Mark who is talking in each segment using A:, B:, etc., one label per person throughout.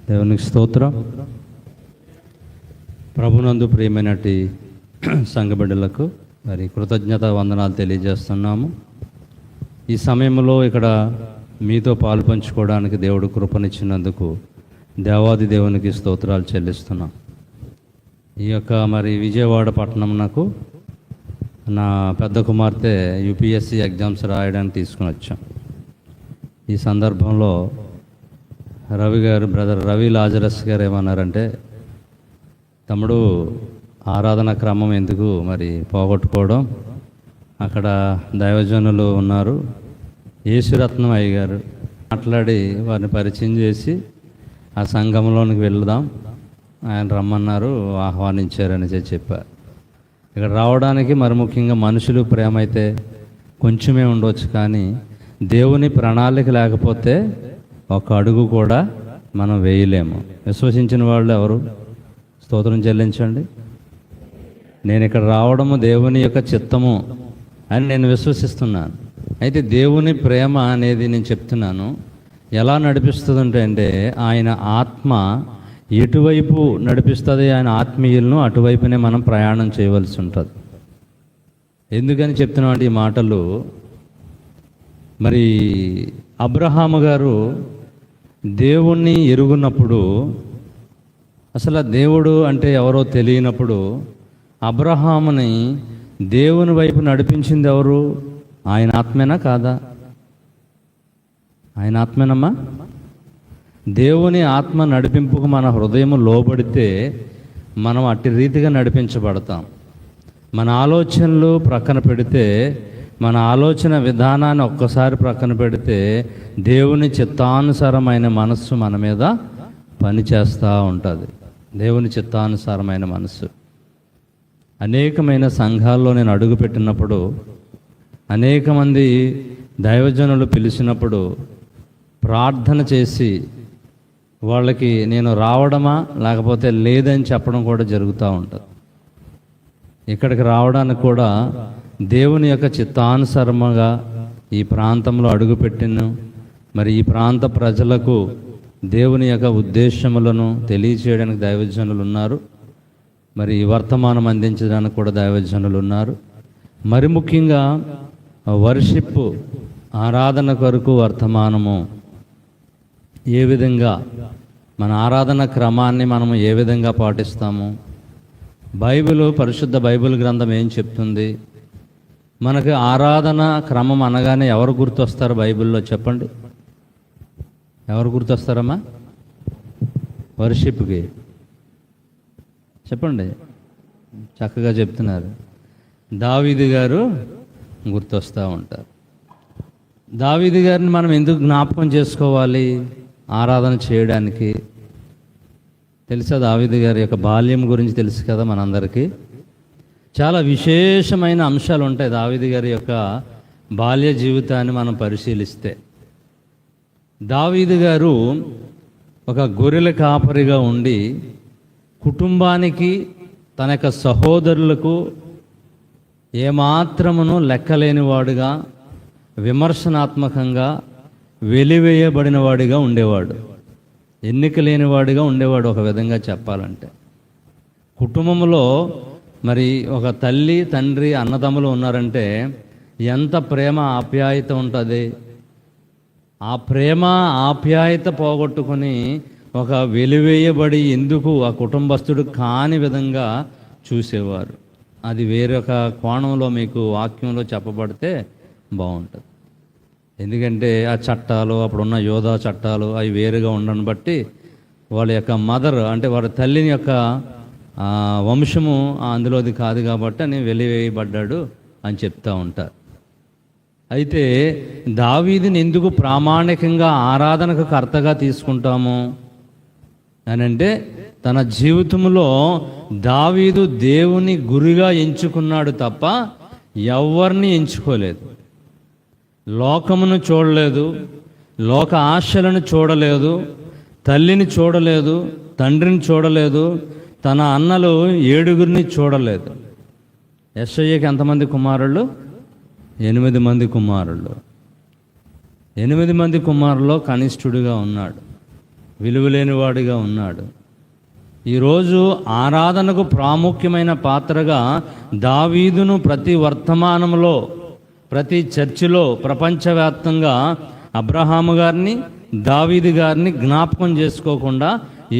A: దేవునికి స్తోత్రం. ప్రభునందు ప్రియమైనటి సంఘ బిడ్డలకు మరి కృతజ్ఞత వందనాలు తెలియజేస్తున్నాము. ఈ సమయంలో ఇక్కడ మీతో పాలు పంచుకోవడానికి దేవుడు కృపనిచ్చినందుకు దేవాది దేవునికి స్తోత్రాలు చెల్లిస్తున్నాం. ఈ యొక్క మరి విజయవాడ పట్టణంకు నా పెద్ద కుమార్తె యూపీఎస్సీ ఎగ్జామ్స్ రాయడానికి తీసుకుని వచ్చాం. ఈ సందర్భంలో బ్రదర్ రవి లాజరస్ గారు ఏమన్నారంటే, తమ్ముడు ఆరాధన క్రమం ఎందుకు మరి పోగొట్టుకోవడం, అక్కడ దైవజనులు ఉన్నారు, యేసురత్నం అయ్య గారు మాట్లాడి వారిని పరిచయం చేసి ఆ సంఘంలోనికి వెళ్దాం, ఆయన రమ్మన్నారు, ఆహ్వానించారని చెప్పారు. ఇక్కడ రావడానికి మరి ముఖ్యంగా మనుషులు ప్రేమ అయితే కొంచెమే ఉండవచ్చు, కానీ దేవుని ప్రణాళిక లేకపోతే ఒక అడుగు కూడా మనం వేయలేము. విశ్వసించిన వాళ్ళు ఎవరు స్తోత్రం చెల్లించండి. నేను ఇక్కడ రావడము దేవుని యొక్క చిత్తము అని నేను విశ్వసిస్తున్నాను. అయితే దేవుని ప్రేమ అనేది నేను చెప్తున్నాను ఎలా నడిపిస్తుంది అంటే ఆయన ఆత్మ ఎటువైపు నడిపిస్తుంది, ఆయన ఆత్మీయులను అటువైపునే మనం ప్రయాణం చేయవలసి ఉంటుంది. ఎందుకని చెప్తున్నాం అంటే ఈ మాటలు, మరి అబ్రహాము గారు దేవుణ్ణి ఎరుగున్నప్పుడు, అసలు దేవుడు అంటే ఎవరో తెలియనప్పుడు అబ్రహాముని దేవుని వైపు నడిపించింది ఎవరు? ఆయన ఆత్మేనా కాదా? ఆయన ఆత్మేనమ్మా. దేవుని ఆత్మ నడిపింపుకు మన హృదయం లోబడితే మనం అట్టి రీతిగా నడిపించబడతాం. మన ఆలోచనలు ప్రక్కన పెడితే, మన ఆలోచన విధానాన్ని ఒక్కసారి ప్రక్కన పెడితే దేవుని చిత్తానుసారమైన మనస్సు మన మీద పనిచేస్తూ ఉంటుంది. దేవుని చిత్తానుసారమైన మనస్సు. అనేకమైన సంఘాల్లో నేను అడుగుపెట్టినప్పుడు, అనేక మంది దైవజనులు పిలిచినప్పుడు ప్రార్థన చేసి వాళ్ళకి నేను రావడమా లేకపోతే లేదని చెప్పడం కూడా జరుగుతూ ఉంటుంది. ఇక్కడికి రావడానికి కూడా దేవుని యొక్క చిత్తానుసారముగా ఈ ప్రాంతంలో అడుగుపెట్టిను. మరి ఈ ప్రాంత ప్రజలకు దేవుని యొక్క ఉద్దేశములను తెలియచేయడానికి దైవజనులు ఉన్నారు, మరి వర్తమానం అందించడానికి కూడా దైవజనులు ఉన్నారు. మరి ముఖ్యంగా వర్షిప్ ఆరాధన కొరకు వర్తమానము ఏ విధంగా, మన ఆరాధన క్రమాన్ని మనము ఏ విధంగా పాటిస్తాము, పరిశుద్ధ బైబిల్ గ్రంథం ఏం చెప్తుంది, మనకు ఆరాధన క్రమం అనగానే ఎవరు గుర్తొస్తారు బైబిల్లో చెప్పండి? ఎవరు గుర్తొస్తారమ్మా వర్షిప్కి? చెప్పండి, చక్కగా చెప్తున్నారు. దావీదు గారు గుర్తొస్తూ ఉంటారు. దావీదు గారిని మనం ఎందుకు జ్ఞాపకం చేసుకోవాలి ఆరాధన చేయడానికి? తెలుసా? దావీదు గారి యొక్క బాల్యం గురించి తెలుసు కదా మనందరికీ. చాలా విశేషమైన అంశాలు ఉంటాయి దావీదు గారి యొక్క బాల్య జీవితాన్ని మనం పరిశీలిస్తే. దావీదు గారు ఒక గొర్రెల కాపరిగా ఉండి కుటుంబానికి, తన యొక్క సహోదరులకు ఏమాత్రమును లెక్కలేనివాడుగా, విమర్శనాత్మకంగా వెలివేయబడిన వాడిగా ఉండేవాడు. ఎన్నిక లేనివాడిగా ఉండేవాడు. ఒక విధంగా చెప్పాలంటే కుటుంబంలో మరి ఒక తల్లి, తండ్రి, అన్నదమ్ములు ఉన్నారంటే ఎంత ప్రేమ ఆప్యాయత ఉంటుంది. ఆ ప్రేమ ఆప్యాయత పోగొట్టుకొని ఒక వెలివేయబడి ఎందుకు ఆ కుటుంబస్తుడు కాని విధంగా చూసేవారు. అది వేరొక కోణంలో మీకు వాక్యంలో చెప్పబడితే బాగుంటుంది. ఎందుకంటే ఆ చట్టాలు, అప్పుడున్న యోధా చట్టాలు అవి వేరుగా ఉండని బట్టి వాళ్ళ యొక్క మదర్ అంటే వారి తల్లిని యొక్క వంశము అందులోది కాదు కాబట్టి అని వెలివేయబడ్డాడు అని చెప్తూ ఉంటారు. అయితే దావీదుని ఎందుకు ప్రామాణికంగా ఆరాధనకు కర్తగా తీసుకుంటాము అని అంటే, తన జీవితంలో దావీదు దేవుని గురిగా ఎంచుకున్నాడు తప్ప ఎవరిని ఎంచుకోలేదు. లోకమును చూడలేదు, లోక ఆశలను చూడలేదు, తల్లిని చూడలేదు, తండ్రిని చూడలేదు, తన అన్నలు 7 చూడలేదు. యెషయాకి ఎంతమంది కుమారులు? 8 మంది కుమారులు. 8 మంది కుమారుల్లో కనిష్ఠుడిగా ఉన్నాడు. విలువలేనివాడిగా ఉన్నాడు. ఈరోజు ఆరాధనకు ప్రాముఖ్యమైన పాత్రగా దావీదును ప్రతి వర్తమానంలో, ప్రతి చర్చిలో ప్రపంచవ్యాప్తంగా అబ్రహాము గారిని, దావీదు గారిని జ్ఞాపకం చేసుకోకుండా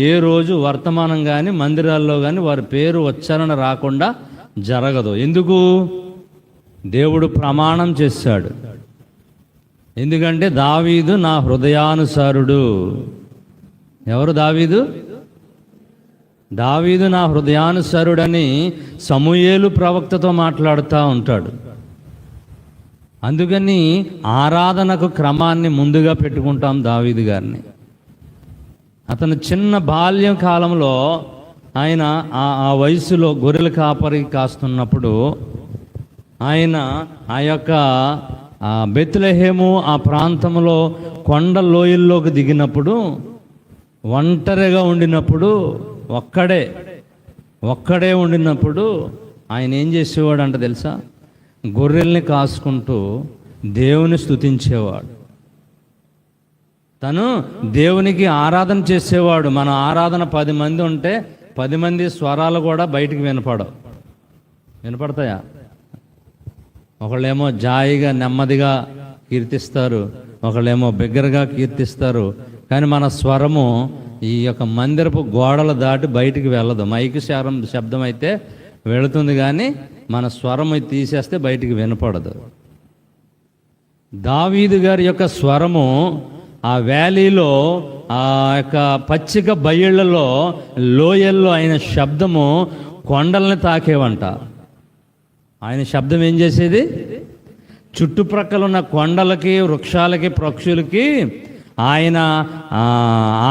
A: ఏ రోజు వర్తమానం కానీ మందిరాల్లో కానీ వారి పేరు ఉచ్చారణ రాకుండా జరగదు. ఎందుకు? దేవుడు ప్రమాణం చేశాడు. ఎందుకంటే దావీదు నా హృదయానుసారుడు. ఎవరు దావీదు? దావీదు నా హృదయానుసారుడని సమూయేలు ప్రవక్తతో మాట్లాడుతూ ఉంటాడు. అందుకని ఆరాధనకు క్రమాన్ని ముందుగా పెట్టుకుంటాం దావీదు గారిని. అతను చిన్న బాల్యం కాలంలో ఆయన ఆ వయసులో గొర్రెల కాపరి కాస్తున్నప్పుడు ఆయన ఆ యొక్క బెత్లెహేము ఆ ప్రాంతంలో కొండ లోయల్లోకి దిగినప్పుడు, ఒంటరిగా ఉండినప్పుడు, ఒక్కడే ఉండినప్పుడు ఆయన ఏం చేసేవాడు అంటే తెలుసా? గొర్రెల్ని కాసుకుంటూ దేవుని స్తుతించేవాడు. తను దేవునికి ఆరాధన చేసేవాడు. మన ఆరాధన 10 మంది ఉంటే 10 మంది స్వరాలు కూడా బయటికి వినపడతాయా? ఒకళ్ళేమో జాయిగా నెమ్మదిగా కీర్తిస్తారు, ఒకళ్ళేమో బిగ్గరగా కీర్తిస్తారు. కానీ మన స్వరము ఈ యొక్క మందిరపు గోడలు దాటి బయటికి వెళ్ళదు. మైకు శబ్దం అయితే వెళుతుంది, కానీ మన స్వరం తీసేస్తే బయటికి వినపడదు. దావీదు గారి యొక్క స్వరము ఆ వ్యాలీలో, ఆ యొక్క పచ్చిక బయళ్లలో, లోయల్లో ఆయన శబ్దము కొండల్ని తాకేవంట. ఆయన శబ్దం ఏం చేసేది? చుట్టుప్రక్కల ఉన్న కొండలకి, వృక్షాలకి, పక్షులకి ఆయన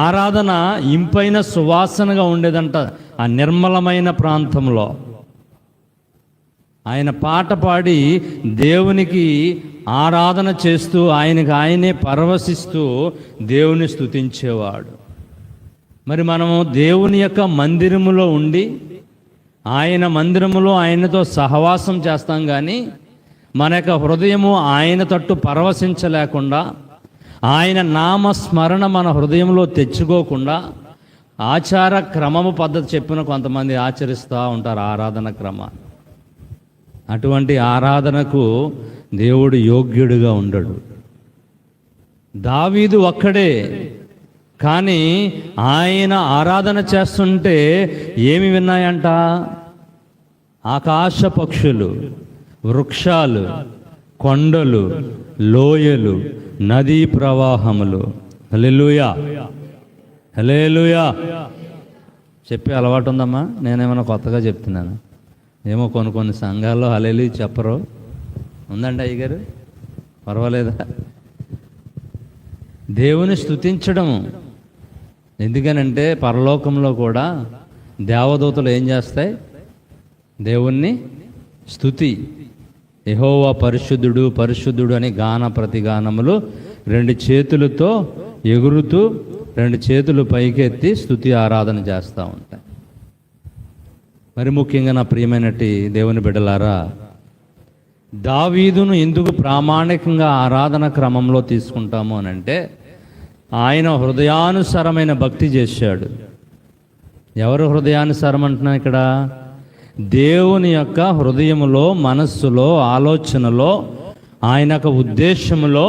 A: ఆరాధన ఇంపైన సువాసనగా ఉండేదంట. ఆ నిర్మలమైన ప్రాంతంలో ఆయన పాట పాడి దేవునికి ఆరాధన చేస్తూ ఆయనే పరవశిస్తూ దేవుని స్తుతించేవాడు. మరి మనము దేవుని యొక్క మందిరములో ఉండి ఆయన మందిరములో ఆయనతో సహవాసం చేస్తాం, కానీ మన యొక్క హృదయము ఆయన తట్టు పరవశించలేకుండా, ఆయన నామస్మరణ మన హృదయంలో తెచ్చుకోకుండా, ఆచార క్రమము పద్ధతి చెప్పిన కొంతమంది ఆచరిస్తూ ఉంటారు ఆరాధన క్రమాన్ని. అటువంటి ఆరాధనకు దేవుడు యోగ్యుడిగా ఉండడు. దావీదు ఒక్కడే, కానీ ఆయన ఆరాధన చేస్తుంటే ఏమి విన్నాయంట? ఆకాశ పక్షులు, వృక్షాలు, కొండలు, లోయలు, నదీ ప్రవాహములు. హల్లెలూయా, హల్లెలూయా. చెప్పే అలవాటు ఉందమ్మా? నేనేమైనా కొత్తగా చెప్తున్నాను ఏమో. కొన్ని సంఘాల్లో హల్లెలూయా చెప్పరు. ఉందండి అయ్యగారు? పర్వాలేదా? దేవుని స్తుతించడం. ఎందుకనంటే పరలోకంలో కూడా దేవదూతలు ఏం చేస్తాయి? దేవుణ్ణి స్తుతి, యెహోవా పరిశుద్ధుడు పరిశుద్ధుడు అని గాన ప్రతిగానములు 2 చేతులతో ఎగురుతూ 2 చేతులు పైకెత్తి స్తుతి ఆరాధన చేస్తూ ఉంటాయి. మరి ముఖ్యంగా నా ప్రియమైనటి దేవుని బిడ్డలారా, దావీదును ఎందుకు ప్రామాణికంగా ఆరాధన క్రమంలో తీసుకుంటాము అని అంటే, ఆయన హృదయానుసారమైన భక్తి చేశాడు. ఎవరు హృదయానుసారం అంటున్నా ఇక్కడ? దేవుని యొక్క హృదయములో, మనస్సులో, ఆలోచనలో, ఆయన యొక్క ఉద్దేశములో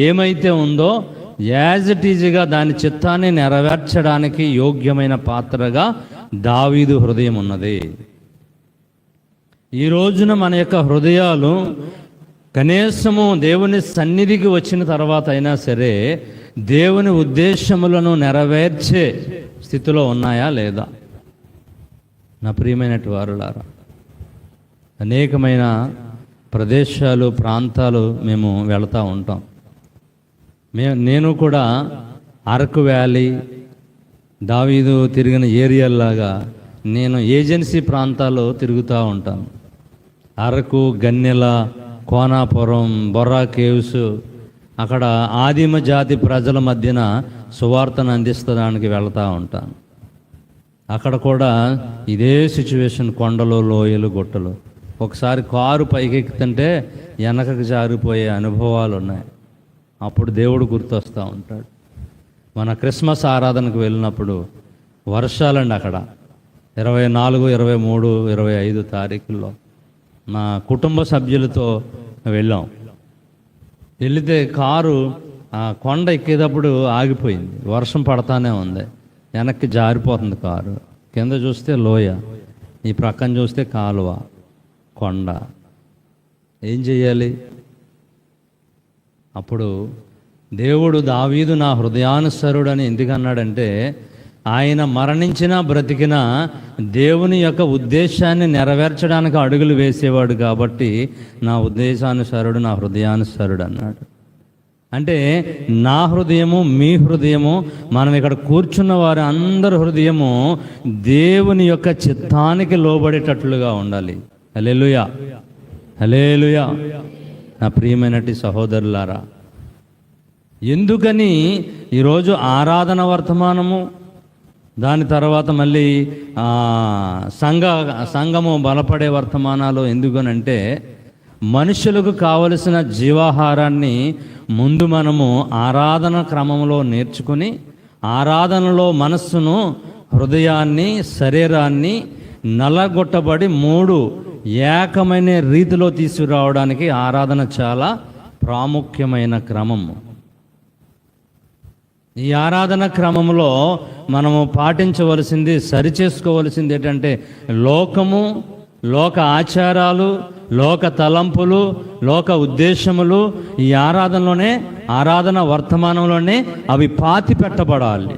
A: ఏమైతే ఉందో యాజ్ ఇట్ ఈజ్గా దాని చిత్తాన్ని నెరవేర్చడానికి యోగ్యమైన పాత్రగా దావీదు హృదయం ఉన్నది. ఈ రోజున మన యొక్క హృదయాలు కనీసము దేవుని సన్నిధికి వచ్చిన తర్వాత అయినా సరే దేవుని ఉద్దేశములను నెరవేర్చే స్థితిలో ఉన్నాయా లేదా? నా ప్రియమైనటి వారులారా, అనేకమైన ప్రదేశాలు, ప్రాంతాలు మేము వెళుతూ ఉంటాం. నేను కూడా అరకు వ్యాలీ, దావీదు తిరిగిన ఏరియాల్లాగా నేను ఏజెన్సీ ప్రాంతాల్లో తిరుగుతూ ఉంటాను. అరకు, గన్నెల, కోనాపురం, బొర్రా కేవ్స్, అక్కడ ఆదిమ జాతి ప్రజల మధ్యన సువార్తను అందిస్తడానికి వెళుతూ ఉంటాను. అక్కడ కూడా ఇదే సిచ్యువేషన్, కొండలు, లోయలు, గుట్టలు. ఒకసారి కారు పైకెక్కుతుంటే వెనకకు జారిపోయే అనుభవాలు ఉన్నాయి. అప్పుడు దేవుడు గుర్తొస్తూ ఉంటాడు. మన క్రిస్మస్ ఆరాధనకు వెళ్ళినప్పుడు వర్షాలండి అక్కడ 24, 23, 25 తారీఖుల్లో మా కుటుంబ సభ్యులతో వెళ్ళాం. వెళితే కారు ఆ కొండ ఎక్కేటప్పుడు ఆగిపోయింది, వర్షం పడతానే ఉంది, వెనక్కి జారిపోతుంది కారు. కింద చూస్తే లోయ, ఈ ప్రక్కన చూస్తే కాలువ, కొండ. ఏం చెయ్యాలి? అప్పుడు దేవుడు దావీదు నా హృదయానుసరుడు అని ఎందుకు అన్నాడంటే, ఆయన మరణించినా బ్రతికినా దేవుని యొక్క ఉద్దేశాన్ని నెరవేర్చడానికి అడుగులు వేసేవాడు కాబట్టి నా ఉద్దేశానుసరుడు, నా హృదయానుసరుడు అన్నాడు. అంటే నా హృదయము, మీ హృదయము, మనం ఇక్కడ కూర్చున్న వారి అందరి హృదయము దేవుని యొక్క చిత్తానికి లోబడేటట్లుగా ఉండాలి. హల్లెలూయా, హల్లెలూయా. నా ప్రియమైనటి సహోదరులారా, ఎందుకని ఈరోజు ఆరాధన వర్తమానము, దాని తర్వాత మళ్ళీ సంఘము బలపడే వర్తమానాలు ఎందుకనంటే, మనుషులకు కావలసిన జీవాహారాన్ని ముందు మనము ఆరాధన క్రమంలో నేర్చుకుని, ఆరాధనలో మనస్సును, హృదయాన్ని, శరీరాన్ని నలగొట్టబడి 3 ఏకమైన రీతిలో తీసుకురావడానికి ఆరాధన చాలా ప్రాముఖ్యమైన క్రమము. ఈ ఆరాధన క్రమంలో మనము పాటించవలసింది, సరిచేసుకోవలసింది ఏంటంటే, లోకము, లోక ఆచారాలు, లోక తలంపులు, లోక ఉద్దేశములు ఈ ఆరాధనలోనే, ఆరాధన వర్తమానంలోనే అవి పాతి పెట్టబడాలి.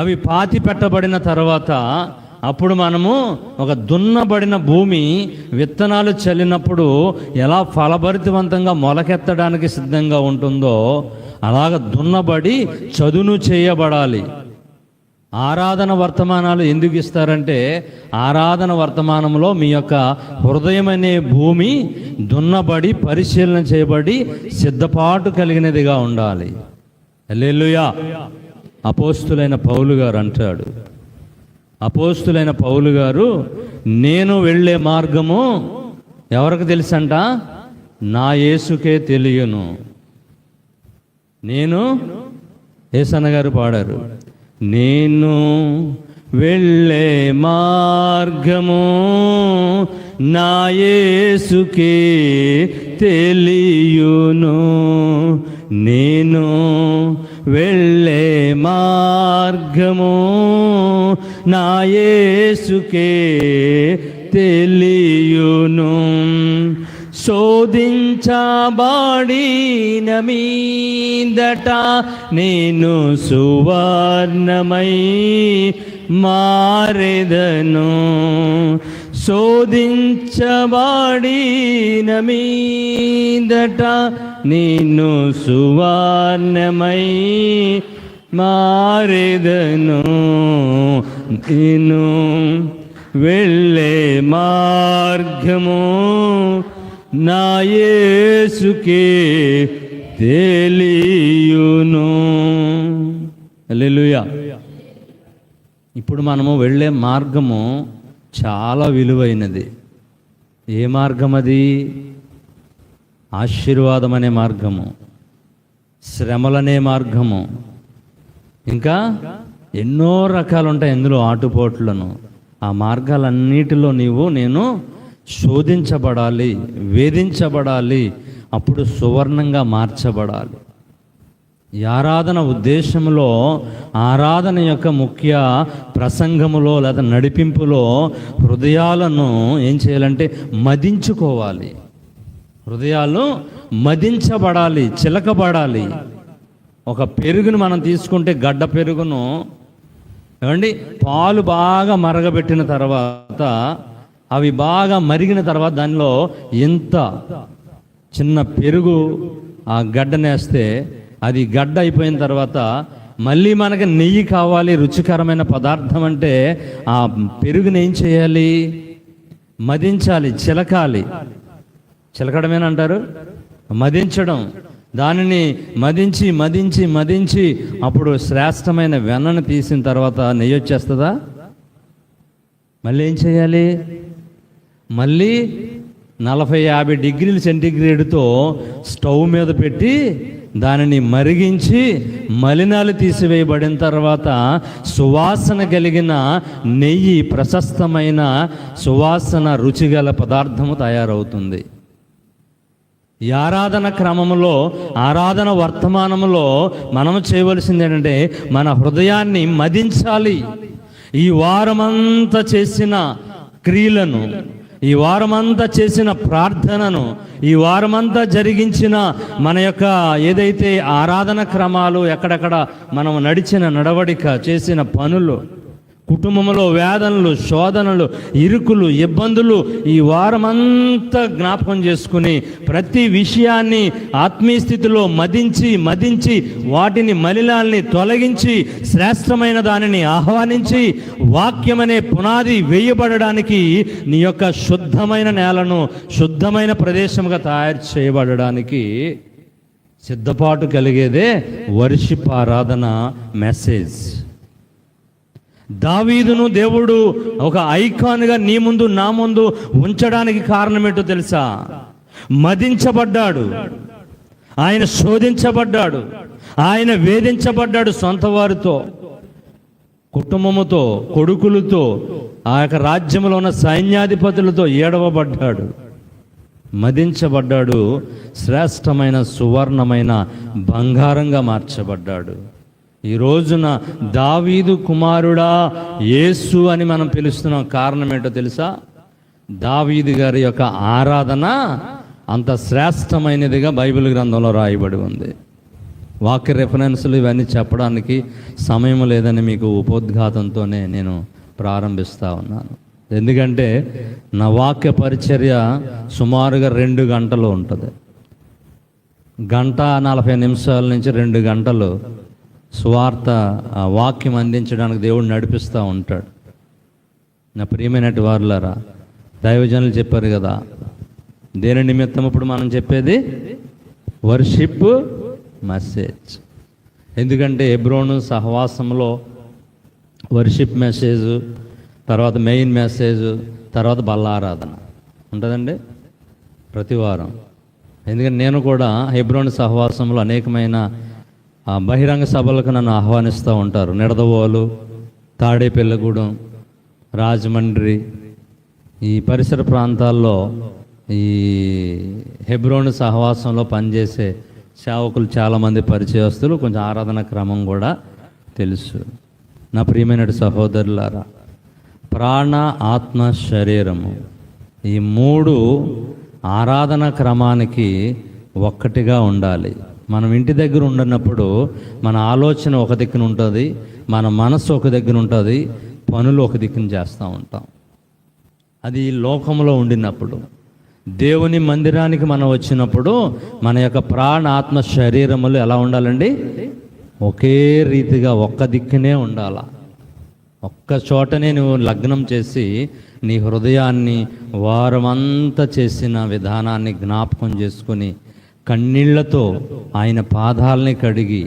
A: అవి పాతి పెట్టబడిన తర్వాత అప్పుడు మనము ఒక దున్నబడిన భూమి విత్తనాలు చల్లినప్పుడు ఎలా ఫలభరితవంతంగా మొలకెత్తడానికి సిద్ధంగా ఉంటుందో అలాగ దున్నబడి చదును చేయబడాలి. ఆరాధన వర్తమానాలు ఎందుకు ఇస్తారంటే, ఆరాధన వర్తమానంలో మీ యొక్క హృదయం అనే భూమి దున్నబడి, పరిశీలన చేయబడి, సిద్ధపాటు కలిగినదిగా ఉండాలి. హల్లెలూయా. అపోస్తులైన పౌలు గారు అంటాడు, అపోస్తులైన పౌలు గారు, నేను వెళ్ళే మార్గము ఎవరికి తెలుసంట? నా యేసుకే తెలియను. నేను, యేసన్న గారు పాడారు, నేను వెళ్ళే మార్గము నా యేసుకే తెలియును. నేను వెళ్ళే మార్గము నా యేసుకే తెలియును. శోధించబడిన మీదట నేను సువర్ణమై మారెదను. శోధించబడిన మీదట నేను సువర్ణమై మారెదను. నేను వెళ్ళే మార్గము నా యేసుకే తెలియును. హల్లెలూయా. ఇప్పుడు మనము వెళ్ళే మార్గము చాలా విలువైనది. ఏ మార్గం అది? ఆశీర్వాదం అనే మార్గము, శ్రమలనే మార్గము, ఇంకా ఎన్నో రకాలు ఉంటాయి ఎందులో ఆటుపోట్లను. ఆ మార్గాలన్నిటిలో నేను శోధించబడాలి, వేధించబడాలి, అప్పుడు సువర్ణంగా మార్చబడాలి. ఈ ఆరాధన ఉద్దేశంలో, ఆరాధన యొక్క ముఖ్య ప్రసంగములో లేదా నడిపింపులో హృదయాలను ఏం చేయాలంటే మదించుకోవాలి. హృదయాలు మదించబడాలి, చిలకబడాలి. ఒక పెరుగును మనం తీసుకుంటే, గడ్డ పెరుగును ఏమండి, పాలు బాగా మరగబెట్టిన తర్వాత, అవి బాగా మరిగిన తర్వాత దానిలో ఇంత చిన్న పెరుగు ఆ గడ్డనేస్తే అది గడ్డ అయిపోయిన తర్వాత మళ్ళీ మనకి నెయ్యి కావాలి, రుచికరమైన పదార్థం అంటే ఆ పెరుగుని ఏం చేయాలి? మదించాలి, చిలకాలి. చిలకడమేనంటారు, మదించడం. దానిని మదించి మదించి మదించి అప్పుడు శ్రేష్టమైన వెన్నను తీసిన తర్వాత నెయ్యి వచ్చేస్తుందా? మళ్ళీ ఏం చేయాలి? మళ్ళీ 40-50 డిగ్రీల సెంటీగ్రేడ్తో స్టవ్ మీద పెట్టి దానిని మరిగించి మలినాలు తీసివేయబడిన తర్వాత సువాసన కలిగిన నెయ్యి, ప్రశస్తమైన సువాసన రుచిగల పదార్థము తయారవుతుంది. ఈ ఆరాధన క్రమంలో, ఆరాధన వర్తమానంలో మనం చేయవలసింది ఏంటంటే మన హృదయాన్ని మదించాలి. ఈ వారమంతా చేసిన క్రియలను, ఈ వారమంతా చేసిన ప్రార్థనను, ఈ వారమంతా జరిగించిన మన యొక్క ఏదైతే ఆరాధన క్రమాలు, ఎక్కడెక్కడ మనం నడిచిన నడవడిక, చేసిన పనులు, కుటుంబంలో వేదనలు, శోధనలు, ఇరుకులు, ఇబ్బందులు, ఈ వారమంతా జ్ఞాపకం చేసుకుని ప్రతి విషయాన్ని ఆత్మీయ స్థితిలో మదించి వాటిని మలినాల్ని తొలగించి శ్రేష్టమైన దానిని ఆహ్వానించి వాక్యమనే పునాది వేయబడడానికి, నీ యొక్క శుద్ధమైన నేలను శుద్ధమైన ప్రదేశంగా తయారు చేయబడడానికి సిద్ధపాటు కలిగేదే వర్షిప్ ఆరాధన మెసేజ్. దావీదును దేవుడు ఒక ఐకాన్గా నీ ముందు, నా ముందు ఉంచడానికి కారణం ఏంటో తెలుసా? మదించబడ్డాడు, ఆయన శోధించబడ్డాడు, ఆయన వేధించబడ్డాడు, సొంత వారితో, కుటుంబముతో, కొడుకులతో, ఆ యొక్క రాజ్యంలో ఉన్న సైన్యాధిపతులతో ఏడవబడ్డాడు, మదించబడ్డాడు, శ్రేష్టమైన సువర్ణమైన బంగారంగా మార్చబడ్డాడు. ఈ రోజున దావీదు కుమారుడా యేసు అని మనం పిలుస్తున్నాం. కారణం ఏంటో తెలుసా? దావీదు గారి యొక్క ఆరాధన అంత శ్రేష్టమైనదిగా బైబిల్ గ్రంథంలో రాయబడి ఉంది. వాక్య రెఫరెన్స్లు ఇవన్నీ చెప్పడానికి సమయం లేదని మీకు ఉపోద్ఘాతంతోనే నేను ప్రారంభిస్తూ ఉన్నాను. ఎందుకంటే నా వాక్య పరిచర్య సుమారుగా 2 గంటలు ఉంటుంది. 1:40 నుంచి 2 గంటలు సువార్త వాక్యం అందించడానికి దేవుడు నడిపిస్తూ ఉంటాడు. నా ప్రియమైనటి వారులారా, దైవజనులు చెప్పారు కదా, దేని నిమిత్తం ఇప్పుడు మనం చెప్పేది వర్షిప్ మెసేజ్. ఎందుకంటే హెబ్రోను సహవాసంలో వర్షిప్ మెసేజ్, తర్వాత మెయిన్ మెసేజ్, తర్వాత బల్లారాధన ఉంటుందండి ప్రతి వారం. ఎందుకంటే నేను కూడా హెబ్రోను సహవాసంలో అనేకమైన బహిరంగ సభలకు నన్ను ఆహ్వానిస్తూ ఉంటారు. నిడదవోలు, తాడేపల్లిగూడెం, రాజమండ్రి, ఈ పరిసర ప్రాంతాల్లో ఈ హెబ్రోను సహవాసంలో పనిచేసే సేవకులు చాలామంది పరిచయస్తులు, కొంచెం ఆరాధన క్రమం కూడా తెలుసు. నా ప్రియమైన సహోదరులారా, ప్రాణ, ఆత్మ, శరీరము ఈ 3 ఆరాధన క్రమానికి ఒక్కటిగా ఉండాలి. మనం ఇంటి దగ్గర ఉండనప్పుడు మన ఆలోచన ఒక దిక్కున ఉంటుంది, మన మనసు ఒక దగ్గర ఉంటుంది, పనులు ఒక దిక్కున చేస్తూ ఉంటాం. అది లోకంలో ఉండినప్పుడు, దేవుని మందిరానికి మనం వచ్చినప్పుడు మన యొక్క ప్రాణ, ఆత్మ, శరీరములు ఎలా ఉండాలండి? ఒకే రీతిగా ఒక్క దిక్కునే ఉండాల. ఒక్క చోటనే నువ్వు లగ్నం చేసి నీ హృదయాన్ని వారమంతా చేసిన విధానాన్ని జ్ఞాపకం చేసుకొని కన్నీళ్లతో ఆయన పాదాలని కడిగి,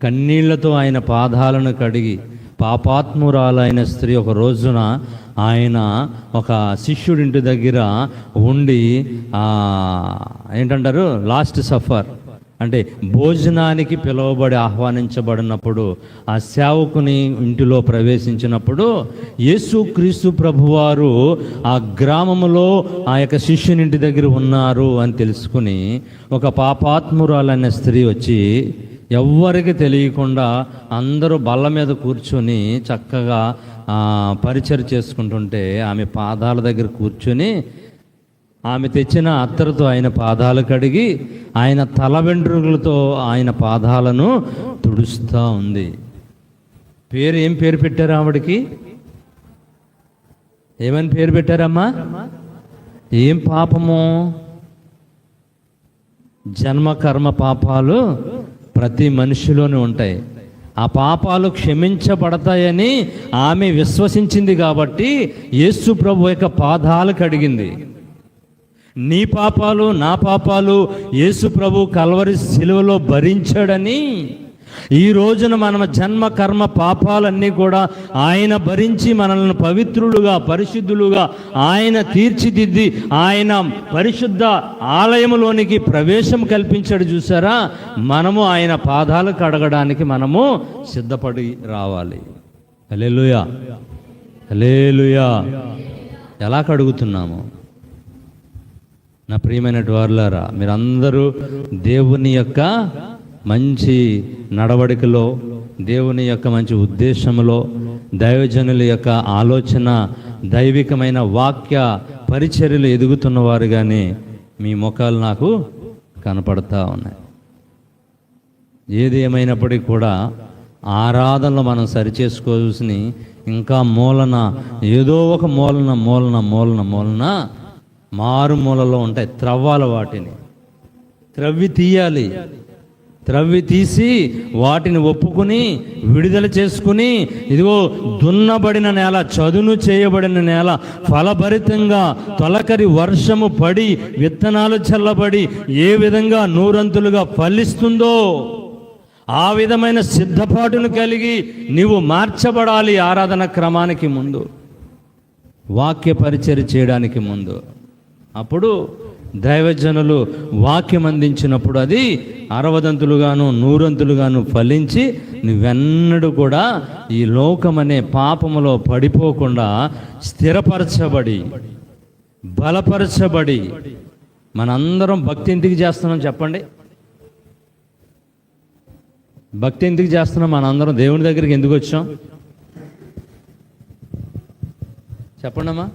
A: కన్నీళ్లతో ఆయన పాదాలను కడిగి, పాపాత్మురాలైన స్త్రీ ఒక రోజున ఆయన ఒక శిష్యుడింటి దగ్గర ఉండి ఏంటంటారు లాస్ట్ సఫర్ అంటే భోజనానికి పిలువబడి ఆహ్వానించబడినప్పుడు ఆ సేవకుని ఇంటిలో ప్రవేశించినప్పుడు యేసుక్రీస్తు ప్రభువారు ఆ గ్రామంలో ఆ యొక్క శిష్యుని ఇంటి దగ్గర ఉన్నారు అని తెలుసుకుని ఒక పాపాత్మురాలైన స్త్రీ వచ్చి ఎవ్వరికి తెలియకుండా అందరూ బల్ల మీద కూర్చొని చక్కగా పరిచయం చేసుకుంటుంటే ఆమె పాదాల దగ్గర కూర్చొని ఆమె తెచ్చిన అత్తరుతో ఆయన పాదాలు కడిగి ఆయన తల వెంట్రుకలతో ఆయన పాదాలను తుడుస్తూ ఉంది. ఏం పేరు పెట్టారు ఆవిడికి? ఏమని పేరు పెట్టారమ్మా? ఏం పాపము? జన్మ కర్మ పాపాలు ప్రతి మనిషిలోనే ఉంటాయి. ఆ పాపాలు క్షమించబడతాయని ఆమె విశ్వసించింది కాబట్టి యేసు ప్రభు యొక్క పాదాలు కడిగింది. నీ పాపాలు నా పాపాలు యేసు ప్రభు కల్వరి శిలువలో భరించాడని ఈ రోజున మన జన్మ కర్మ పాపాలన్నీ కూడా ఆయన భరించి మనల్ని పవిత్రులుగా పరిశుద్ధులుగా ఆయన తీర్చిదిద్ది ఆయన పరిశుద్ధ ఆలయములోనికి ప్రవేశం కల్పించాడు. చూసారా, మనము ఆయన పాదాలు కడగడానికి మనము సిద్ధపడి రావాలి. హల్లెలూయా, హల్లెలూయా. ఎలా కడుగుతున్నాము? నా ప్రియమైనటువంటి వారులారా, మీరందరూ దేవుని యొక్క మంచి నడవడికలో, దేవుని యొక్క మంచి ఉద్దేశంలో, దైవజనుల యొక్క ఆలోచన, దైవికమైన వాక్య పరిచర్యలు ఎదుగుతున్నవారుగానే మీ ముఖాలు నాకు కనపడతా ఉన్నాయి. ఏది ఏమైనప్పటికీ కూడా ఆరాధనలో మనం సరిచేసుకోవాల్సిన ఇంకా మూలన ఏదో ఒక మూలన మారుమూలలో ఉంటాయి. త్రవ్వాలి, వాటిని త్రవ్వి తీసి వాటిని ఒప్పుకుని విడుదల చేసుకుని, ఇదిగో దున్నబడిన నేల, చదును చేయబడిన నేల, ఫలభరితంగా తొలకరి వర్షము పడి విత్తనాలు చల్లబడి ఏ విధంగా నూరంతులుగా ఫలిస్తుందో ఆ విధమైన సిద్ధపాటును కలిగి నీవు మార్చబడాలి. ఆరాధన క్రమానికి ముందు, వాక్య పరిచర్య చేయడానికి ముందు. అప్పుడు దైవజనులు వాక్యం అందించినప్పుడు అది 60 100 ఫలించి నువ్వెన్నడూ కూడా ఈ లోకమనే పాపములో పడిపోకుండా స్థిరపరచబడి బలపరచబడి, మనందరం భక్తి ఎందుకు చేస్తున్నాం చెప్పండి? భక్తి ఎందుకు చేస్తున్నాం? మనందరం దేవుని దగ్గరికి ఎందుకు వచ్చాం చెప్పండి అమ్మా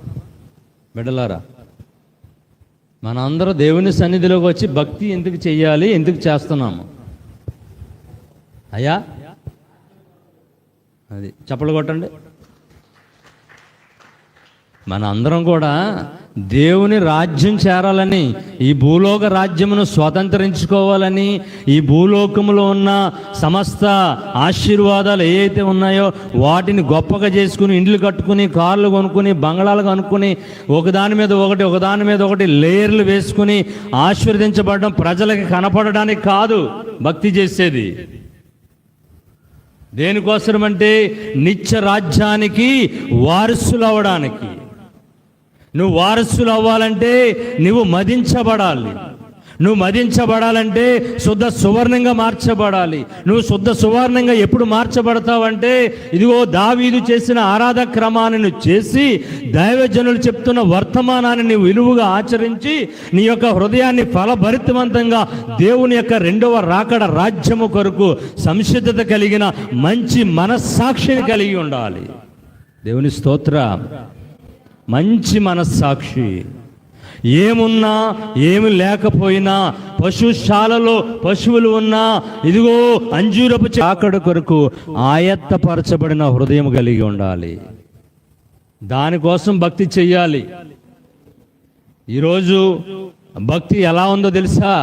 A: బిడ్డలారా. మనందరం దేవుని సన్నిధిలోకి వచ్చి భక్తి ఎందుకు చెయ్యాలి, ఎందుకు చేస్తున్నాము? అయ్యా అది చప్పలు కొట్టండి. మన అందరం కూడా దేవుని రాజ్యం చేరాలని, ఈ భూలోక రాజ్యమును స్వతంత్రించుకోవాలని, ఈ భూలోకములో ఉన్న సమస్త ఆశీర్వాదాలు ఏవైతే ఉన్నాయో వాటిని గొప్పగా చేసుకుని, ఇండ్లు కట్టుకుని, కార్లు కొనుక్కుని, బంగళాలు కొనుక్కుని, ఒకదాని మీద ఒకటి లేయర్లు వేసుకుని ఆశీర్వదించబడడం, ప్రజలకి కనపడడానికి కాదు భక్తి చేసేది. దేనికోసమంటే నిత్య రాజ్యానికి వారసులు అవ్వడానికి. నువ్వు వారసులు అవ్వాలంటే నువ్వు మదించబడాలి. నువ్వు మదించబడాలంటే శుద్ధ సువర్ణంగా మార్చబడాలి. నువ్వు శుద్ధ సువర్ణంగా ఎప్పుడు మార్చబడతావంటే, ఇదిగో దావీదు చేసిన ఆరాధన క్రమాన్ని నువ్వు చేసి, దైవజనులు చెప్తున్న వర్తమానాన్ని నువ్వు విలువగా ఆచరించి, నీ యొక్క హృదయాన్ని ఫలభరితవంతంగా దేవుని యొక్క రెండవ రాకడ రాజ్యము కొరకు సంసిద్ధత కలిగిన మంచి మనస్సాక్షిని కలిగి ఉండాలి. దేవుని స్తోత్రం. మంచి మనస్సాక్షి. ఏమున్నా ఏమి లేకపోయినా, పశుశాలలో పశువులు ఉన్నా, ఇదిగో అంజూరపు చాకడ కొరకు ఆయత్తపరచబడిన హృదయం కలిగి ఉండాలి. దానికోసం భక్తి చెయ్యాలి. ఈరోజు భక్తి ఎలా ఉందో తెలుసా?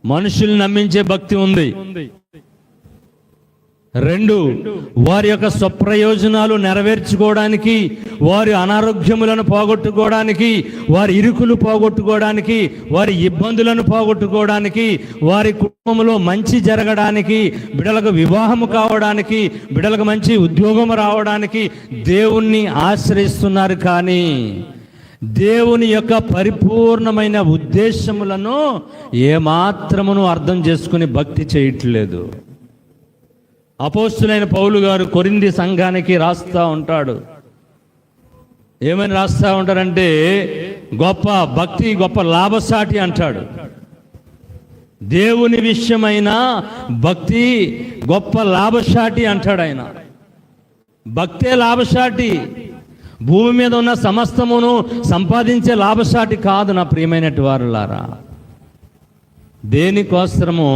A: మనుషుల్ని నమ్మించే భక్తి ఉంది. 2, వారి యొక్క స్వప్రయోజనాలు నెరవేర్చుకోవడానికి, వారి అనారోగ్యములను పోగొట్టుకోవడానికి, వారి ఇరుకులు పోగొట్టుకోవడానికి, వారి ఇబ్బందులను పోగొట్టుకోవడానికి, వారి కుటుంబంలో మంచి జరగడానికి, బిడ్డలకు వివాహము కావడానికి, బిడ్డలకు మంచి ఉద్యోగం రావడానికి దేవుణ్ణి ఆశ్రయిస్తున్నారు. కానీ దేవుని యొక్క పరిపూర్ణమైన ఉద్దేశములను ఏమాత్రమును అర్థం చేసుకుని భక్తి చేయట్లేదు. అపోస్తులైన పౌలు గారు కొరింథీ సంఘానికి రాస్తా ఉంటాడు. ఏమని రాస్తా ఉంటారంటే, గొప్ప భక్తి గొప్ప లాభసాటి అంటాడు. దేవుని విషయమైన భక్తి గొప్ప లాభసాటి అంటాడు ఆయన. భక్తే లాభసాటి. భూమి మీద ఉన్న సమస్తమును సంపాదించే లాభసాటి కాదు నా ప్రియమైనటువంటి వారులారా. దేనికోసము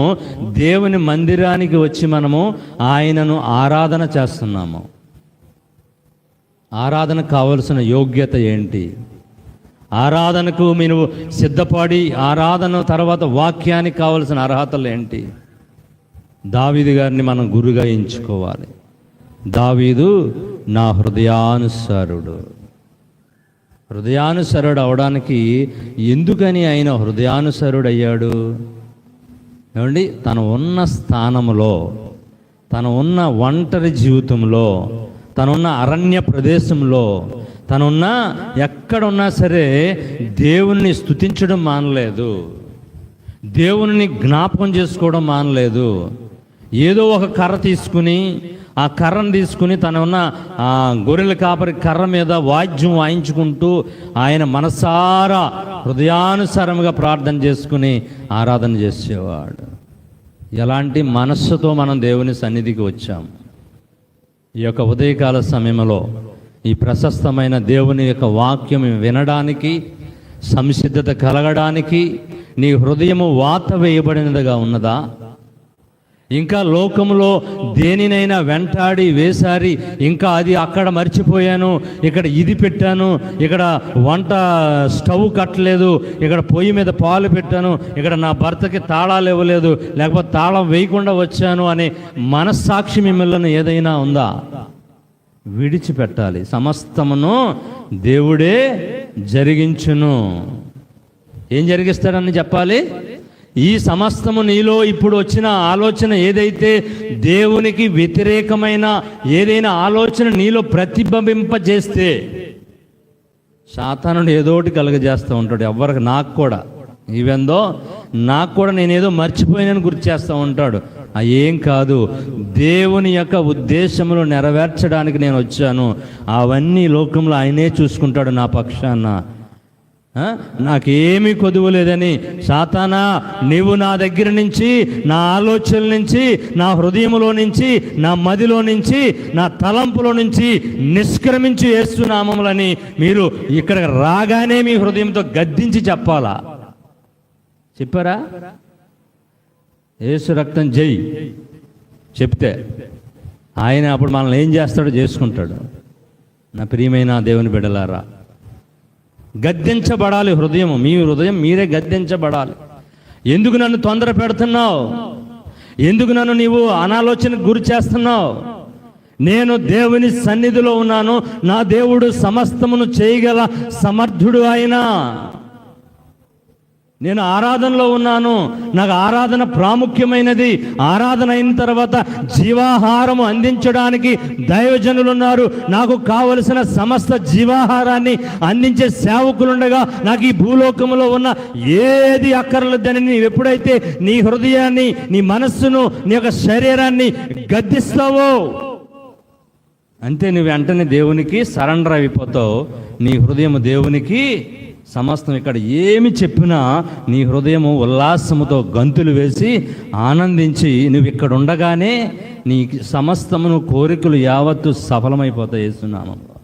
A: దేవుని మందిరానికి వచ్చి మనము ఆయనను ఆరాధన చేస్తున్నాము. ఆరాధనకు కావలసిన యోగ్యత ఏంటి? ఆరాధనకు మీరు సిద్ధపడి ఆరాధన తర్వాత వాక్యానికి కావలసిన అర్హతలు ఏంటి? దావీదు గారిని మనం గురుగా ఎంచుకోవాలి. దావీదు నా హృదయానుసారుడు. హృదయానుసరుడు అవడానికి ఎందుకని ఆయన హృదయానుసరుడు అయ్యాడు? ఏమండి, తను ఉన్న స్థానంలో, తను ఉన్న ఒంటరి జీవితంలో, తనున్న అరణ్య ప్రదేశంలో, తనున్న ఎక్కడున్నా సరే దేవుణ్ణి స్తుతించడం మానలేదు, దేవుని జ్ఞాపకం చేసుకోవడం మానలేదు. ఏదో ఒక కర్ర తీసుకుని, ఆ కర్రను తీసుకుని తన ఉన్న ఆ గొర్రెల కాపరి కర్ర మీద వాద్యం వాయించుకుంటూ ఆయన మనసారా హృదయానుసారముగా ప్రార్థన చేసుకుని ఆరాధన చేసేవాడు. ఎలాంటి మనస్సుతో మనం దేవుని సన్నిధికి వచ్చాము? ఈ యొక్క ఉదయకాల సమయంలో ఈ ప్రశస్తమైన దేవుని యొక్క వాక్యం వినడానికి, సంసిద్ధత కలగడానికి నీ హృదయము వాత వేయబడినదిగా ఉన్నదా? ఇంకా లోకంలో దేనినైనా వెంటాడి వేసారి, ఇంకా అది అక్కడ మర్చిపోయాను, ఇక్కడ ఇది పెట్టాను, ఇక్కడ వంట స్టవ్ కట్టలేదు, ఇక్కడ పొయ్యి మీద పాలు పెట్టాను, ఇక్కడ నా భర్తకి తాళాలు ఇవ్వలేదు, లేకపోతే తాళం వేయకుండా వచ్చాను అనే మనస్సాక్షి మిమ్మల్ని ఏదైనా ఉందా? విడిచిపెట్టాలి. సమస్తమును దేవుడే జరిగించును. ఏం జరిగిస్తాడని చెప్పాలి? ఈ సమస్తము నీలో ఇప్పుడు వచ్చిన ఆలోచన ఏదైతే దేవునికి వ్యతిరేకమైన ఏదైనా ఆలోచన నీలో ప్రతిబింబింపజేస్తే సాతానుడు ఏదోటి కలుగజేస్తూ ఉంటాడు. ఎవరికి, నాకు కూడా, ఈవెందో నాకు కూడా నేనేదో మర్చిపోయినని గుర్తు చేస్తూ ఉంటాడు. ఏం కాదు, దేవుని యొక్క ఉద్దేశములు నెరవేర్చడానికి నేను వచ్చాను. అవన్నీ లోకంలో ఆయనే చూసుకుంటాడు నా పక్షాన. నాకేమీ కొదువలేదని, సాతానా నీవు నా దగ్గర నుంచి, నా ఆలోచనల నుంచి, నా హృదయంలో నుంచి, నా మదిలో నుంచి, నా తలంపులో నుంచి నిష్క్రమించి యేసునామములని మీరు ఇక్కడ రాగానే మీ హృదయంతో గద్దించి చెప్పాలా? చెప్పారా? యేసు రక్తం జై చెప్తే ఆయన అప్పుడు మనల్ని ఏం చేస్తాడో చేసుకుంటాడు. నా ప్రియమైన దేవుని బిడ్డలారా, గద్దించబడాలి హృదయం. మీ హృదయం మీరే గద్దించబడాలి. ఎందుకు నన్ను తొందర పెడుతున్నావు? ఎందుకు నన్ను నీవు అనాలోచనకు గురి చేస్తున్నావు? నేను దేవుని సన్నిధిలో ఉన్నాను. నా దేవుడు సమస్తమును చేయగల సమర్థుడు ఆయన. నేను ఆరాధనలో ఉన్నాను. నాకు ఆరాధన ప్రాముఖ్యమైనది. ఆరాధన అయిన తర్వాత జీవాహారము అందించడానికి దైవజనులు ఉన్నారు. నాకు కావలసిన సమస్త జీవాహారాన్ని అందించే సేవకులుండగా నాకు ఈ భూలోకంలో ఉన్న ఏది అక్కర్లేదని నీవు ఎప్పుడైతే నీ హృదయాన్ని, నీ మనస్సును, నీ యొక్క శరీరాన్ని గద్దిస్తావో అంతే నువ్వు వెంటనే దేవునికి సరెండర్ అయిపోతావు. నీ హృదయం దేవునికి సమస్తం. ఇక్కడ ఏమి చెప్పినా నీ హృదయము ఉల్లాసముతో గంతులు వేసి ఆనందించి నువ్వు ఇక్కడ ఉండగానే నీ సమస్తమును కోరికలు యావత్తు సఫలమైపోతాయి యేసునామములో.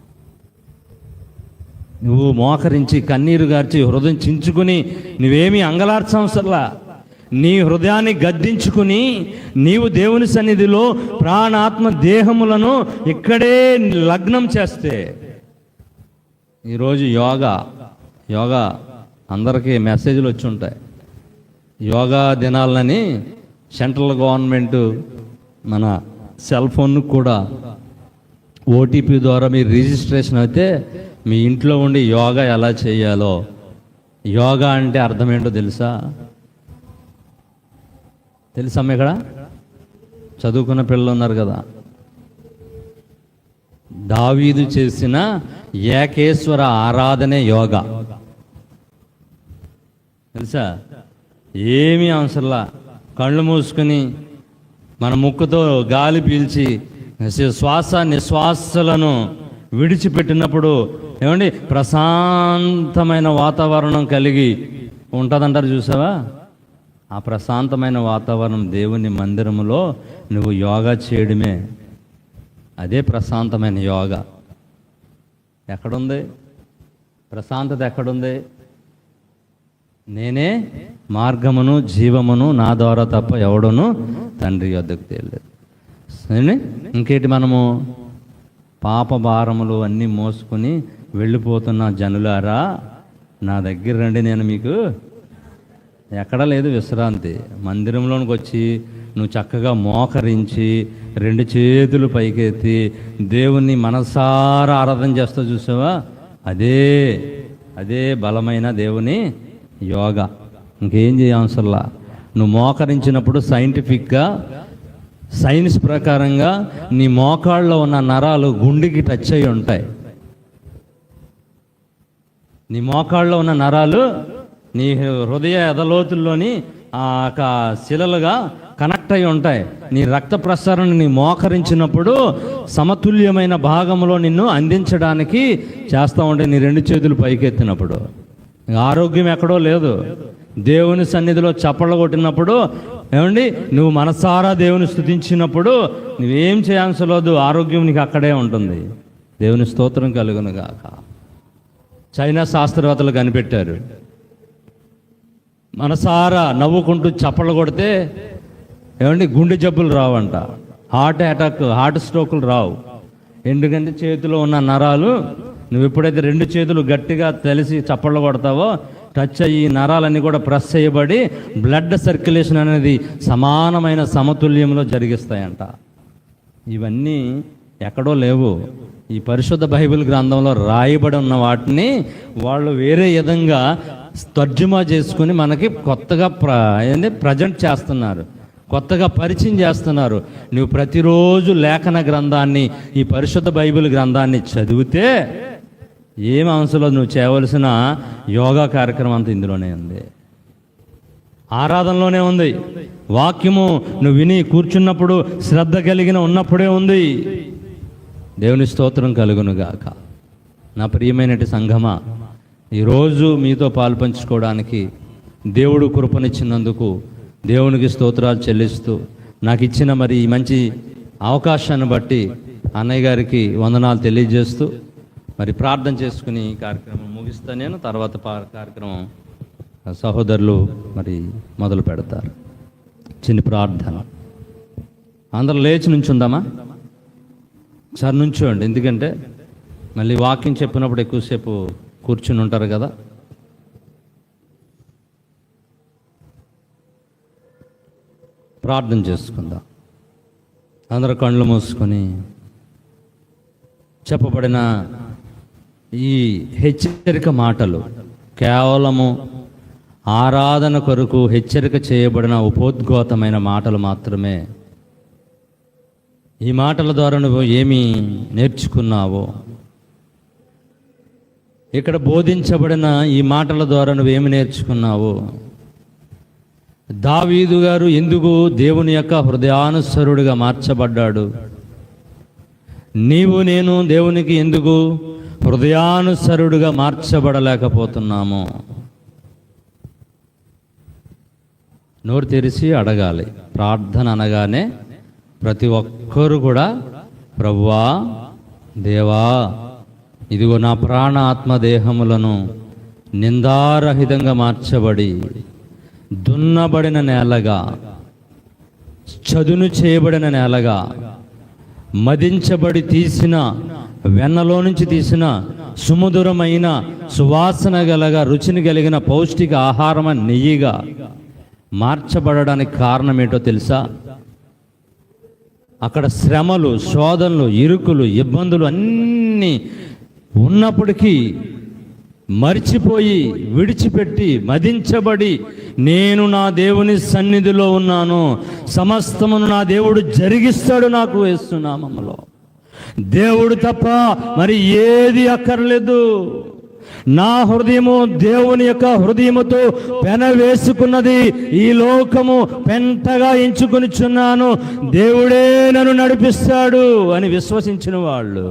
A: నువ్వు మోకరించి కన్నీరు గార్చి హృదయం చించుకుని నువ్వేమీ అంగలార్చవసరలా. నీ హృదయాన్ని గద్దించుకుని నీవు దేవుని సన్నిధిలో ప్రాణాత్మ దేహములను ఇక్కడే లగ్నం చేస్తే, ఈరోజు యోగా అందరికీ మెసేజ్లు వచ్చి ఉంటాయి. యోగా దినాలని సెంట్రల్ గవర్నమెంట్ మన సెల్ ఫోన్ కూడా ఓటీపీ ద్వారా మీరు రిజిస్ట్రేషన్ అయితే మీ ఇంట్లో ఉండి యోగా ఎలా చేయాలో, యోగా అంటే అర్థం ఏంటో తెలుసా? తెలుసమ్మా? ఇక్కడ చదువుకున్న పిల్లలు ఉన్నారు కదా. దావీదు చేసిన ఏకేశ్వర ఆరాధనే యోగా. తెలుసా? ఏమీ అవసరంలా. కళ్ళు మూసుకుని మన ముక్కుతో గాలి పీల్చి శ్వాస నిశ్వాసలను విడిచిపెట్టినప్పుడు ఏమండి ప్రశాంతమైన వాతావరణం కలిగి ఉంటుందంటారు. చూసావా? ఆ ప్రశాంతమైన వాతావరణం దేవుని మందిరములో నువ్వు యోగా చేయడమే. అదే ప్రశాంతమైన యోగా. ఎక్కడుంది ప్రశాంతత? ఎక్కడుంది? నేనే మార్గమును జీవమును, నా ద్వారా తప్ప ఎవడును తండ్రి వద్దకు తెలియదు. ఇంకేంటి? మనము పాప భారములు అన్నీ మోసుకుని వెళ్ళిపోతున్న జనులారా నా దగ్గర రండి, నేను మీకు ఎక్కడా లేదు విశ్రాంతి. మందిరంలోనికి వచ్చి నువ్వు చక్కగా మోకరించి 2 చేతులు పైకెత్తి దేవుణ్ణి మనసారా ఆరాధన చేస్తావు. చూసావా? అదే బలమైన దేవుని యోగా. ఇంకేం చేయవసరంలా. నువ్వు మోకరించినప్పుడు సైంటిఫిక్గా, సైన్స్ ప్రకారంగా నీ మోకాళ్ళలో ఉన్న నరాలు గుండెకి టచ్ అయి ఉంటాయి. నీ మోకాళ్ళలో ఉన్న నరాలు నీ హృదయ ఎదలోతుల్లోని శిలలుగా కనెక్ట్ అయి ఉంటాయి. నీ రక్త ప్రసరణ నీ మోకరించినప్పుడు సమతుల్యమైన భాగంలో నిన్ను అందించడానికి చేస్తూ ఉంటాయి. నీ 2 చేతులు పైకెత్తినప్పుడు ఆరోగ్యం ఎక్కడో లేదు. దేవుని సన్నిధిలో చప్పట్లు కొట్టినప్పుడు ఏమండి, నువ్వు మనసారా దేవుని స్తుతించినప్పుడు నువ్వేం చేయాల్సి లేదు, ఆరోగ్యం నీకు అక్కడే ఉంటుంది. దేవుని స్తోత్రం కలుగును గాక. చైనా శాస్త్రవేత్తలు కనిపెట్టారు, మనసారా నవ్వుకుంటూ చప్పట్లు కొడితే ఏమండి గుండె జబ్బులు రావంట, హార్ట్ అటాక్, హార్ట్ స్ట్రోకులు రావు. ఎందుకంటే చేతిలో ఉన్న నరాలు, నువ్వు ఎప్పుడైతే 2 చేతులు గట్టిగా తెలిసి చప్పట్లు కొడతావో టచ్ అయ్యి నరాలన్నీ కూడా ప్రెస్ చేయబడి బ్లడ్ సర్క్యులేషన్ అనేది సమానమైన సమతుల్యంలో జరిగిస్తాయంట. ఇవన్నీ ఎక్కడో లేవు, ఈ పరిశుద్ధ బైబిల్ గ్రంథంలో రాయబడి ఉన్న వాటిని వాళ్ళు వేరే విధంగా తర్జుమా చేసుకుని మనకి కొత్తగా ప్రజెంట్ చేస్తున్నారు, కొత్తగా పరిచయం చేస్తున్నారు. నువ్వు ప్రతిరోజు లేఖన గ్రంథాన్ని, ఈ పరిశుద్ధ బైబిల్ గ్రంథాన్ని చదివితే ఏం అంశంలో నువ్వు చేయవలసిన యోగా కార్యక్రమం అంతా ఇందులోనే ఉంది, ఆరాధనలోనే ఉంది. వాక్యము నువ్వు విని కూర్చున్నప్పుడు శ్రద్ధ కలిగిన ఉన్నప్పుడే ఉంది. దేవుని స్తోత్రం కలుగును గాక. నా ప్రియమైనటి సంఘమా, ఈరోజు మీతో పాలుపంచుకోవడానికి దేవుడు కృపనిచ్చినందుకు దేవునికి స్తోత్రాలు చెల్లిస్తూ, నాకు ఇచ్చిన మరి ఈ మంచి అవకాశాన్ని బట్టి అన్నయ్య గారికి వందనాలు తెలియజేస్తూ మరి ప్రార్థన చేసుకుని కార్యక్రమం ముగిస్తా. నేను తర్వాత కార్యక్రమం సహోదరులు మరి మొదలు పెడతారు. చిన్న ప్రార్థన. అందరూ లేచి నుంచుందామా? సార్ నుంచోండి, ఎందుకంటే మళ్ళీ వాక్యం చెప్పినప్పుడు ఎక్కువసేపు కూర్చుని ఉంటారు కదా. ప్రార్థన చేసుకుందాం. అందరూ కళ్ళు మూసుకొని చెప్పబడిన ఈ హెచ్చరిక మాటలు కేవలము ఆరాధన కొరకు హెచ్చరిక చేయబడిన ఉపోద్ఘాతమైన మాటలు మాత్రమే. ఈ మాటల ద్వారా నువ్వు ఏమి నేర్చుకున్నావో, ఇక్కడ బోధించబడిన ఈ మాటల ద్వారా నువ్వేమి నేర్చుకున్నావో, దావీదు గారు ఎందుకు దేవుని యొక్క హృదయానుసరుడిగా మార్చబడ్డాడు, నీవు నేను దేవునికి ఎందుకు హృదయానుసరుడిగా మార్చబడలేకపోతున్నాము, నోరు తెరిచి అడగాలి. ప్రార్థన అనగానే ప్రతి ఒక్కరు కూడా ప్రభువా, దేవా, ఇదిగో నా ప్రాణ ఆత్మదేహములను నిందారహితంగా మార్చబడి దున్నబడిన నేలగా, చదును చేయబడిన నేలగా, మదించబడి తీసిన వెన్నలో నుంచి తీసిన సుమధురమైన సువాసన గలగా రుచిని కలిగిన పౌష్టిక ఆహారం నెయ్యిగా మార్చబడడానికి కారణం ఏంటో తెలుసా? అక్కడ శ్రమలు, శోధనలు, ఇరుకులు, ఇబ్బందులు అన్నీ ఉన్నప్పటికీ మర్చిపోయి, విడిచిపెట్టి, మదించబడి నేను నా దేవుని సన్నిధిలో ఉన్నాను, సమస్తమును నా దేవుడు జరిగిస్తాడు నాకు యేసునామములో, దేవుడు తప్ప మరి ఏది అక్కర్లేదు, నా హృదయము దేవుని యొక్క హృదయముతో పెన వేసుకున్నది, ఈ లోకము పెంటగా ఎంచుకొనిచున్నాను, దేవుడే నన్ను నడిపిస్తాడు అని విశ్వసించిన వాళ్ళు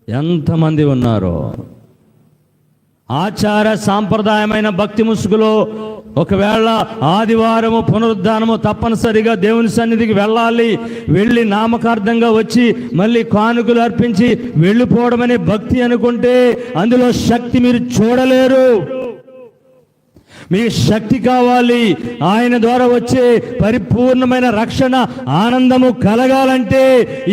A: ఎంతమంది ఉన్నారో. ఆచార సాంప్రదాయమైన భక్తి ముసుగులో ఒకవేళ ఆదివారము పునరుద్ధానము తప్పనిసరిగా దేవుని సన్నిధికి వెళ్ళాలి, వెళ్ళి నామకార్థంగా వచ్చి మళ్ళీ కానుకలు అర్పించి వెళ్ళిపోవడం అనే భక్తి అనుకుంటే అందులో శక్తి మీరు చూడలేరు. మీకు శక్తి కావాలి, ఆయన ద్వారా వచ్చే పరిపూర్ణమైన రక్షణ, ఆనందము కలగాలంటే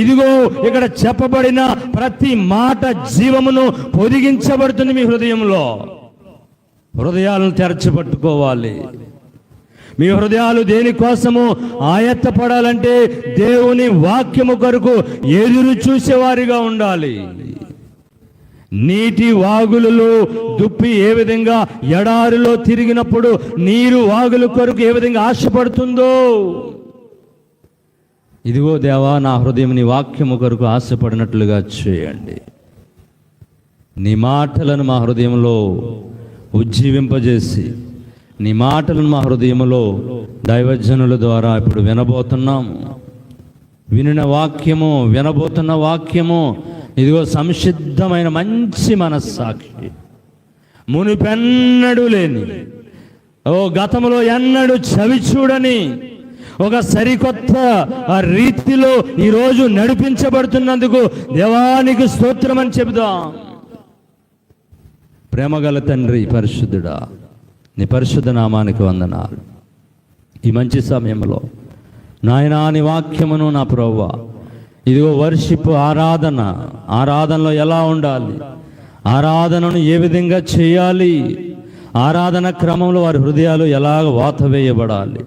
A: ఇదిగో ఇక్కడ చెప్పబడిన ప్రతి మాట జీవమును పొదిగించబడుతుంది మీ హృదయంలో. హృదయాలను తెరచిపట్టుకోవాలి. మీ హృదయాలు దేనికోసము ఆయత్తపడాలంటే దేవుని వాక్యము కొరకు ఎదురు చూసేవారిగా ఉండాలి. నీటి వాగులలో దుప్పి ఏ విధంగా ఎడారిలో తిరిగినప్పుడు నీరు వాగుల కొరకు ఏ విధంగా ఆశపడుతుందో, ఇదిగో దేవా, నా హృదయం నీ వాక్యము కొరకు ఆశపడినట్లుగా చేయండి. నీ మాటలను మా హృదయంలో ఉజ్జీవింపజేసి, నీ మాటలను మా హృదయంలో దైవజనుల ద్వారా ఇప్పుడు వినబోతున్నాము. వినిన వాక్యము, వినబోతున్న వాక్యము ఇదిగో సంసిద్ధమైన మంచి మనస్సాక్షి, మునిపెన్నడూ లేని, గతంలో ఎన్నడూ చవి చూడని ఒక సరికొత్త రీతిలో ఈరోజు నడిపించబడుతున్నందుకు దేవానికి స్తోత్రం అని చెబుదాం. ప్రేమగల తండ్రి పరిశుద్ధుడా, నీ పరిశుద్ధ నామానికి వందనాలు. ఈ మంచి సమయంలో నాయనా నీ వాక్యమును నా ప్రభువా, ఇదిగో వర్షిప్ ఆరాధనలో ఎలా ఉండాలి, ఆరాధనను ఏ విధంగా చేయాలి, ఆరాధన క్రమంలో వారి హృదయాలు ఎలా వాత వేయబడాలి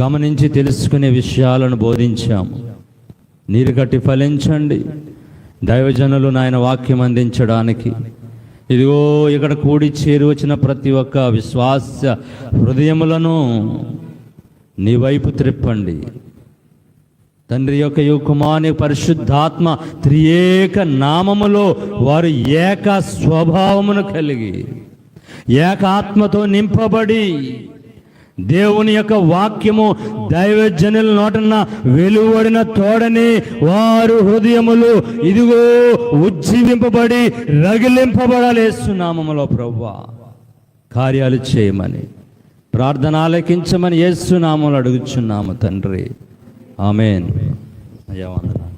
A: గమనించి తెలుసుకునే విషయాలను బోధించాము. నీరు కట్టి ఫలించండి. దైవజనులు నాయన వాక్యం అందించడానికి ఇదిగో ఇక్కడ కూడి చేరి వచ్చిన ప్రతి ఒక్క విశ్వాస హృదయములను నీ వైపు త్రిప్పండి. తండ్రి యొక్క కుమారుని పరిశుద్ధాత్మ త్రియేక నామములో వారు ఏక స్వభావమును కలిగి ఏకాత్మతో నింపబడి దేవుని యొక్క వాక్యము దైవజనుల నోటన వెలువడిన తోడని వారు హృదయములు ఇదిగో ఉజ్జీవింపబడి రగిలింపబడాలి. యేసు నామములో ప్రభువా కార్యాలు చేయమని, ప్రార్థన ఆలకించమని యేసు నామములో అడుగుచున్నాము తండ్రి. ఆమేన్. అయ్యా వందనాలు.